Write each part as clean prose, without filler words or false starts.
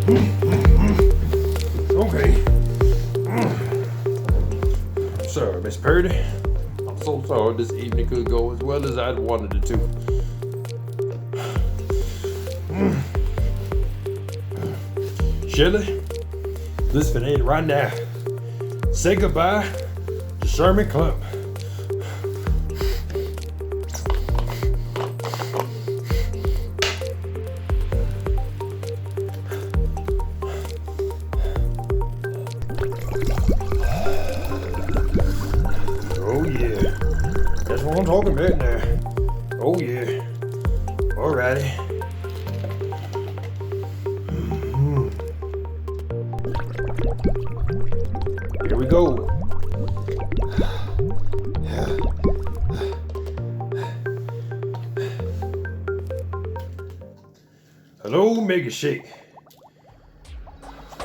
Okay. Sorry, Miss Purty. I'm so sorry this evening could go as well as I'd wanted it to. Shirley, let's finish right now. Say goodbye to Sherman Klump. Oh yeah, that's what I'm talking about now. Oh yeah, alrighty. Here we go. Hello, Mega Shake.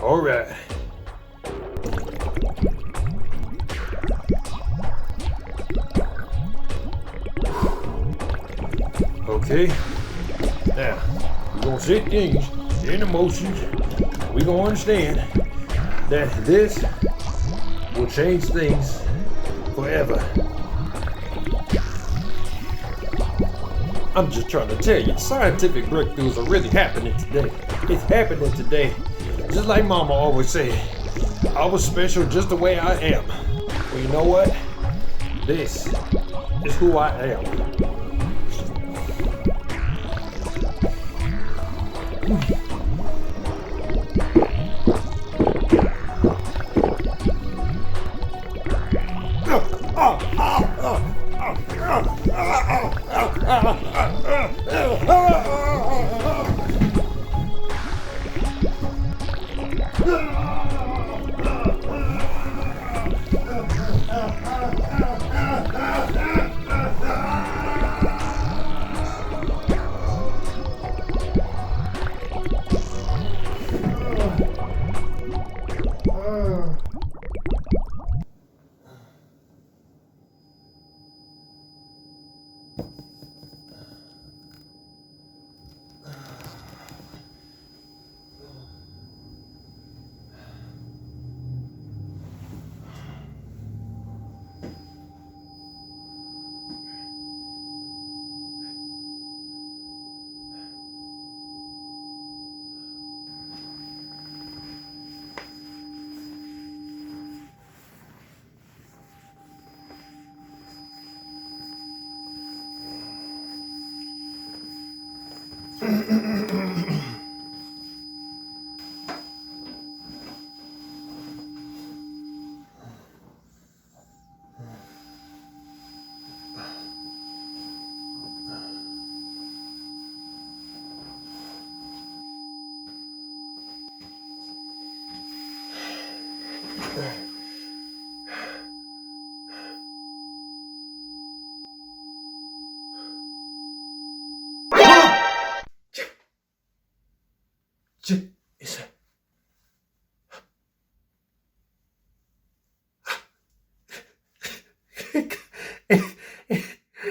All right. Okay. Now, we're gonna set things in motion. We're gonna understand that this will change things forever. I'm just trying to tell you, scientific breakthroughs are really happening today. It's happening today. Just like Mama always said, I was special just the way I am. Well, you know what? This is who I am.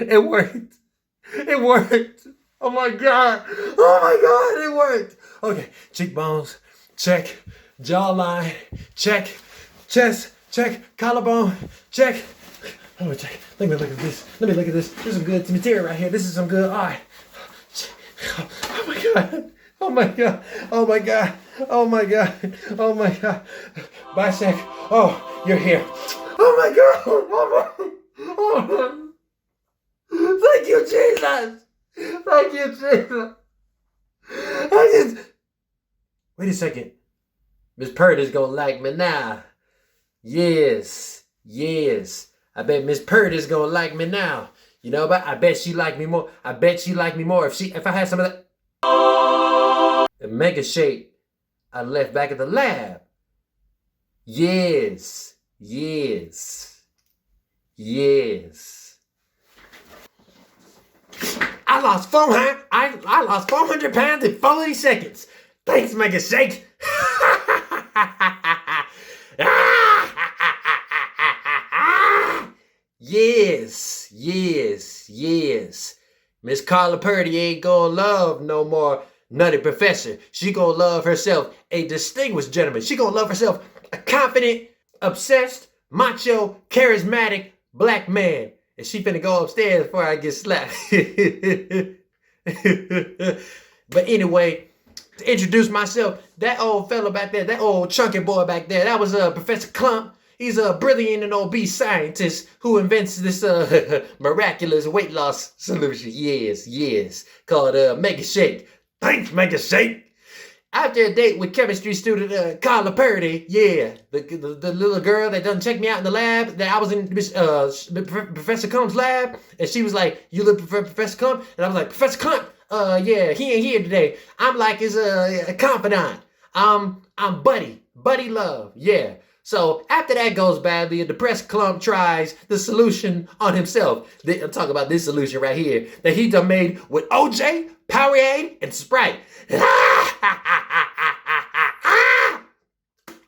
It worked. It worked. Oh my God. Oh my God, it worked. Okay, cheekbones, check. Jawline, check. Chest, check. Collarbone, check. Let me check. Let me look at this. Let me look at this. This is some good material right here. This is some good eye. Oh my God. Oh my God. Oh my God. Oh my God. Oh my God. Bisect. Oh, you're here. Oh my God. Oh my. Oh my. Thank you, Jesus. Thank you, Jesus. Wait a second. Miss Purty's gonna like me now. Yes. Yes. I bet Miss Purty's gonna like me now. You know, but I bet she like me more. I bet she like me more if I had some of that the mega shake I left back at the lab. Yes. Yes. Yes. I lost 400 pounds in 40 seconds. Thanks, Mega Shake. Yes. Miss Carla Purty ain't gonna love no more Nutty Professor. She gonna love herself a distinguished gentleman. She gonna love herself a confident, obsessed, macho, charismatic black man. And she finna go upstairs before I get slapped. But anyway, to introduce myself, that old fella back there, that old chunky boy back there, that was Professor Klump. He's a brilliant and obese scientist who invents this miraculous weight loss solution. Yes, called Make It Shake. Thanks, Make It Shake. After a date with chemistry student Carla Purty, the little girl that done checked me out in the lab, that I was in Professor Klump's lab, and she was like, "You look for Professor Klump?" And I was like, "Professor Klump, yeah, he ain't here today. I'm like his confidant. I'm buddy love, yeah." So after that goes badly, a depressed Klump tries the solution on himself. I'm talking about this solution right here that he done made with OJ, Powerade, and Sprite.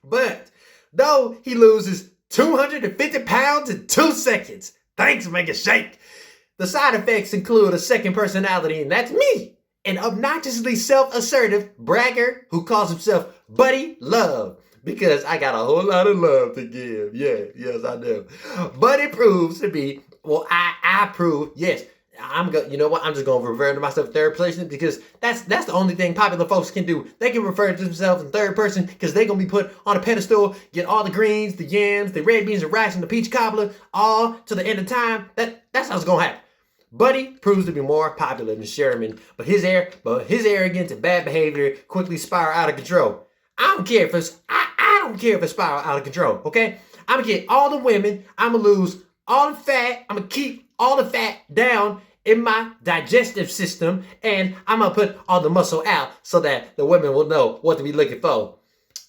But though he loses 250 pounds in 2 seconds, thanks, Make It Shake. The side effects include a second personality, and that's me, an obnoxiously self-assertive braggart who calls himself Buddy Love. Because I got a whole lot of love to give. Yes, I do. But it proves to be, well, I prove, yes, you know what? I'm just going to refer to myself third person because that's the only thing popular folks can do. They can refer to themselves in third person because they're going to be put on a pedestal, get all the greens, the yams, the red beans, the rice, and the peach cobbler, all to the end of time. That's how it's going to happen. Buddy proves to be more popular than Sherman, but his arrogance and bad behavior quickly spiral out of control. I don't care if it's spiral out of control, okay? I'm gonna get all the women, I'm gonna lose all the fat, I'm gonna keep all the fat down in my digestive system, and I'm gonna put all the muscle out so that the women will know what to be looking for.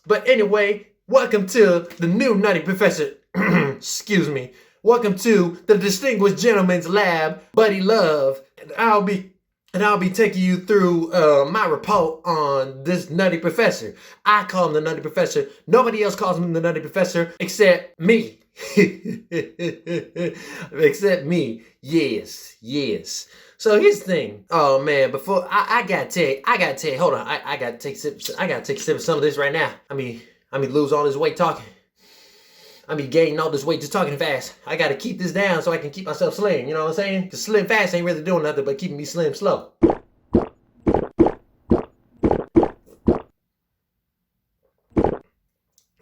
But anyway, welcome to the new Nutty Professor, excuse me. Welcome to the distinguished gentleman's lab, Buddy Love. And I'll be taking you through my report on this Nutty Professor. I call him the Nutty Professor. Nobody else calls him the Nutty Professor except me. Except me. Yes. So here's the thing. Oh man, before I gotta tell you, hold on. I gotta take a sip of some of this right now. I mean lose all this weight talking. I mean gaining all this weight just talking fast. I gotta keep this down so I can keep myself slim, you know what I'm saying? Cause slim fast ain't really doing nothing but keeping me slim slow.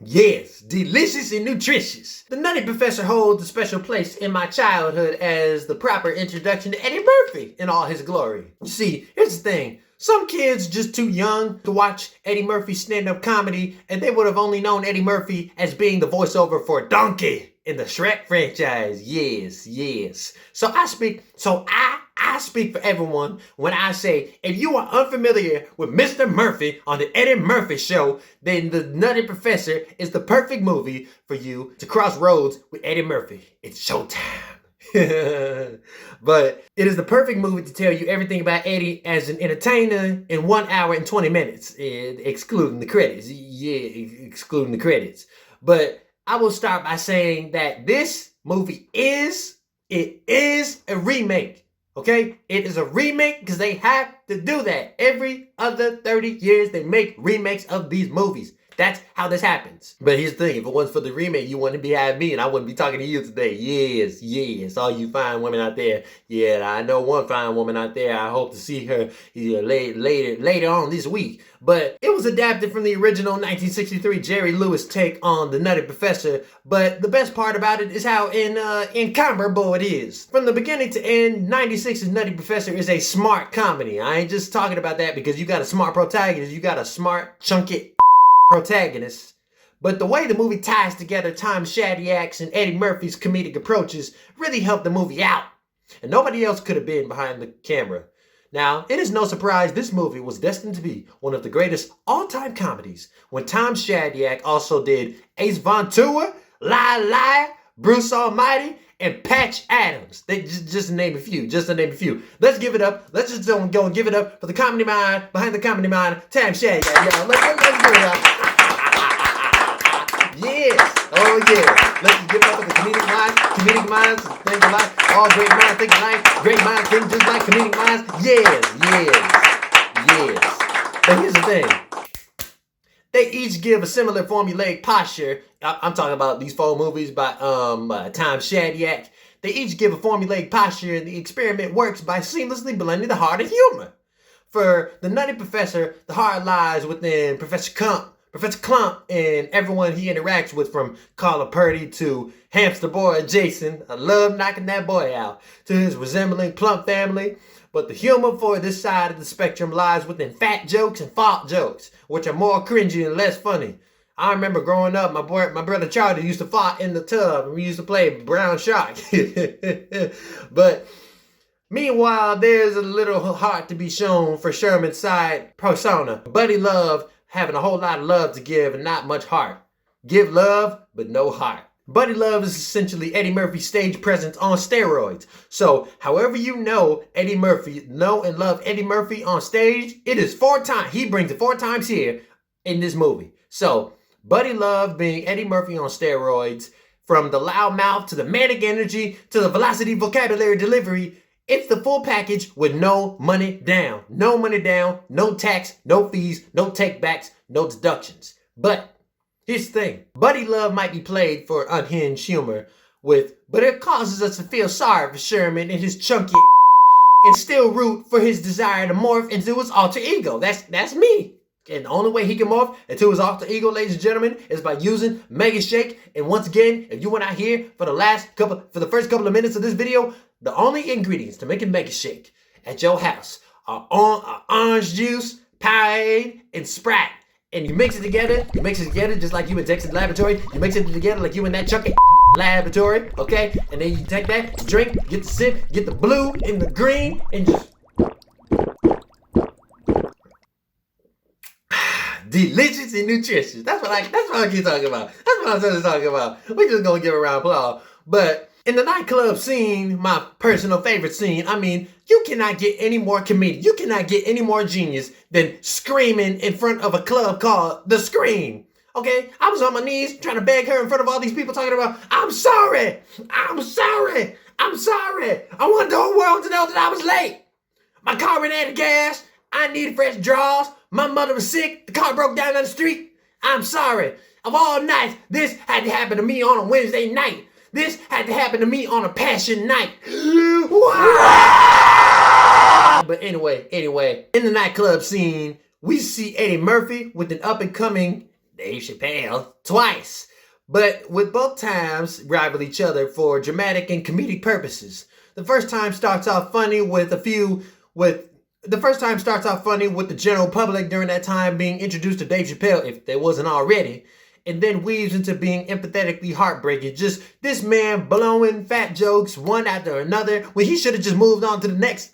Yes, delicious and nutritious. The Nutty Professor holds a special place in my childhood as the proper introduction to Eddie Murphy in all his glory. You see, here's the thing. Some kids just too young to watch Eddie Murphy's stand-up comedy, and they would have only known Eddie Murphy as being the voiceover for Donkey in the Shrek franchise. Yes. So I speak for everyone when I say, if you are unfamiliar with Mr. Murphy on the Eddie Murphy Show, then the Nutty Professor is the perfect movie for you to cross roads with Eddie Murphy. It's showtime. But it is the perfect movie to tell you everything about Eddie as an entertainer in 1 hour and 20 minutes, excluding the credits. Yeah, excluding the credits. But I will start by saying that this movie is a remake. Okay? It is a remake because they have to do that. Every other 30 years they make remakes of these movies. That's how this happens. But here's the thing, if it wasn't for the remake, you wouldn't be having me and I wouldn't be talking to you today. Yes. All you fine women out there. Yeah, I know one fine woman out there. I hope to see her later on this week. But it was adapted from the original 1963 Jerry Lewis take on the Nutty Professor. But the best part about it is how incomparable it is. From the beginning to end, 96's Nutty Professor is a smart comedy. I ain't just talking about that because you got a smart protagonist. You got a smart, chunky protagonist. But the way the movie ties together Tom Shadyac's and Eddie Murphy's comedic approaches really helped the movie out. And nobody else could have been behind the camera. Now, it is no surprise this movie was destined to be one of the greatest all-time comedies when Tom Shadyac also did Ace Ventura, Lie, Bruce Almighty, and Patch Adams. They just to name a few. Let's give it up. Let's just go and give it up for the comedy mind behind the comedy mind, Tom Shadyac. Y'all. Let's give it up. Yes. Oh yeah. Let's give it up for the comedic minds think alike. All great minds think alike. Great minds think just like comedic minds. Yes. But here's the thing. They each give a similar formulaic posture. I'm talking about these 4 movies by Tom Shadyac. They each give a formulaic posture, and the experiment works by seamlessly blending the heart and humor. For the Nutty Professor, the heart lies within Professor Klump, and everyone he interacts with, from Carla Purty to hamster boy Jason. I love knocking that boy out. To his resembling plump family. But the humor for this side of the spectrum lies within fat jokes and fart jokes, which are more cringy and less funny. I remember growing up, my brother Charlie used to fart in the tub, and we used to play brown shark. But meanwhile, there's a little heart to be shown for Sherman's side persona. Buddy Love having a whole lot of love to give and not much heart. Give love, but no heart. Buddy Love is essentially Eddie Murphy's stage presence on steroids. So, however you know Eddie Murphy, know and love Eddie Murphy on stage, it is 4 times. He brings it 4 times here in this movie. So, Buddy Love being Eddie Murphy on steroids, from the loud mouth to the manic energy to the velocity vocabulary delivery, it's the full package with no money down. No money down, no tax, no fees, no takebacks, no deductions. But here's the thing. Buddy Love might be played for unhinged humor but it causes us to feel sorry for Sherman and his chunky and still root for his desire to morph into his alter ego. That's me. And the only way he can morph into his alter ego, ladies and gentlemen, is by using Mega Shake. And once again, if you were not here for the first couple of minutes of this video, the only ingredients to make a Mega Shake at your house are orange juice, Powerade, and Sprite. And you mix it together just like you in Texas Laboratory. You mix it together like you in that chunky laboratory, okay? And then you take that, drink, get the sip, get the blue and the green, and just delicious and nutritious. That's what I keep talking about. That's what I'm talking about. We just gonna give a round of applause. But in the nightclub scene, my personal favorite scene, I mean, you cannot get any more comedic. You cannot get any more genius than screaming in front of a club called The Scream. Okay? I was on my knees trying to beg her in front of all these people talking about, I'm sorry. I'm sorry. I'm sorry. I wanted the whole world to know that I was late. My car ran out of gas. I needed fresh draws. My mother was sick. The car broke down on the street. I'm sorry. Of all nights, this had to happen to me on a Wednesday night. This had to happen to me on a passion night. But anyway, in the nightclub scene, we see Eddie Murphy with an up-and-coming Dave Chappelle twice. But with both times rival each other for dramatic and comedic purposes. The first time starts off funny with the general public during that time being introduced to Dave Chappelle, if there wasn't already, and then weaves into being empathetically heartbreaking. Just this man blowing fat jokes one after another when he should have just moved on to the next.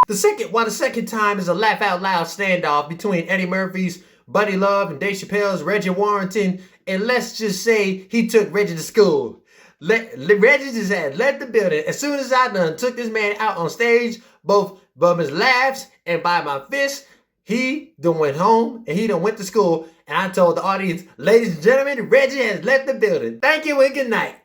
The second time is a laugh out loud standoff between Eddie Murphy's Buddy Love and Dave Chappelle's Reggie Warrington, and let's just say he took Reggie to school. Reggie just had left the building. As soon as I done took this man out on stage, both by his laughs and by my fists, he done went home and he done went to school. And I told the audience, ladies and gentlemen, Reggie has left the building. Thank you and good night.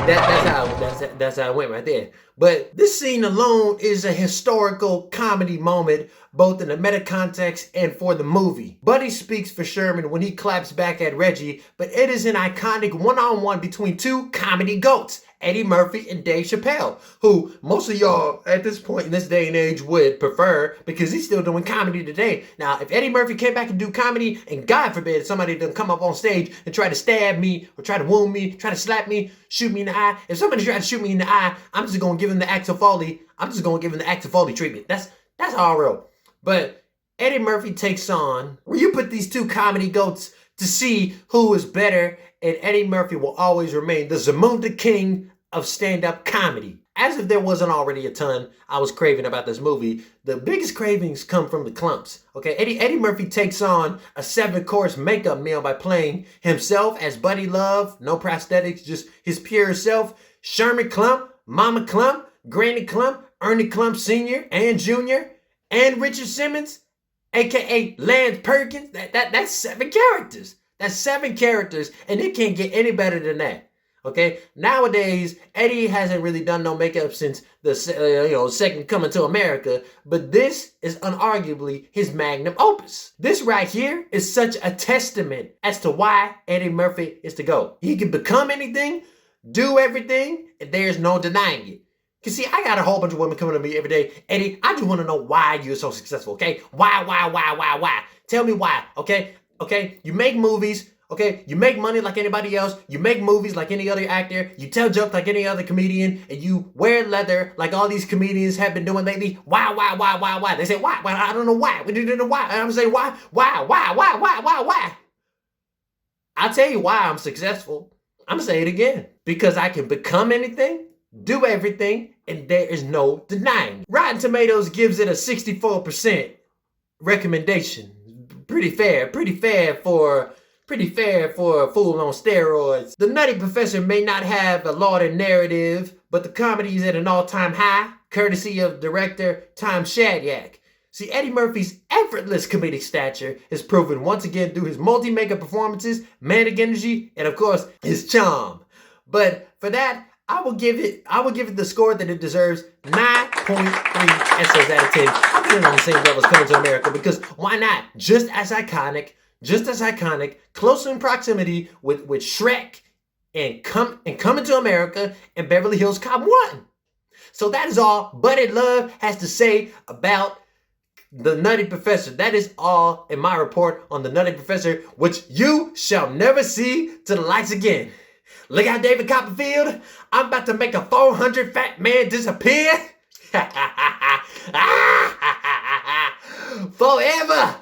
That's how it went right there. But this scene alone is a historical comedy moment, both in the meta context and for the movie. Buddy speaks for Sherman when he claps back at Reggie, but it is an iconic one-on-one between 2 comedy goats, Eddie Murphy and Dave Chappelle, who most of y'all at this point in this day and age would prefer because he's still doing comedy today. Now, if Eddie Murphy came back and do comedy, and God forbid somebody done come up on stage and try to stab me or try to wound me, try to slap me, shoot me in the eye, if somebody tried to shoot me in the eye, I'm just going to give him the Axel Foley. I'm just going to give him the Axel Foley treatment. That's how I roll. But Eddie Murphy takes on, where you put these 2 comedy goats to see who is better, and Eddie Murphy will always remain the Zamunda King of stand-up comedy. As if there wasn't already a ton I was craving about this movie, the biggest cravings come from the Klumps. Okay, Eddie Murphy takes on a 7-course makeup meal by playing himself as Buddy Love, no prosthetics, just his pure self, Sherman Klump, Mama Klump, Granny Klump, Ernie Klump Sr. and Jr., and Richard Simmons, a.k.a. Lance Perkins. That's 7 characters. That's 7 characters, and it can't get any better than that. Okay, nowadays Eddie hasn't really done no makeup since the second Coming to America, but this is unarguably his magnum opus. This right here is such a testament as to why Eddie Murphy is to go. He can become anything, do everything, and there's no denying it. Cause see, I got a whole bunch of women coming to me every day. Eddie, I just want to know why you're so successful. Okay, why? Tell me why. Okay, you make movies. Okay, you make money like anybody else. You make movies like any other actor. You tell jokes like any other comedian, and you wear leather like all these comedians have been doing lately. Why? They say why? I don't know why. We don't know why. And I'm saying why? I'll tell you why I'm successful. I'm gonna say it again. Because I can become anything, do everything, and there is no denying. Rotten Tomatoes gives it a 64% recommendation. Pretty fair for a fool on steroids. The Nutty Professor may not have a lauded narrative, but the comedy is at an all-time high, courtesy of director Tom Shadyac. See, Eddie Murphy's effortless comedic stature is proven once again through his multi-makeup performances, manic energy, and of course, his charm. But for that, I will give it the score that it deserves, 9.3 essays out of 10. I put it on the same level as Coming to America because why not? Just as iconic, close in proximity with Shrek and Coming to America and Beverly Hills Cop 1. So that is all Buddy Love has to say about the Nutty Professor. That is all in my report on the Nutty Professor, which you shall never see to the lights again. Look out, David Copperfield. I'm about to make a 400 fat man disappear. Forever.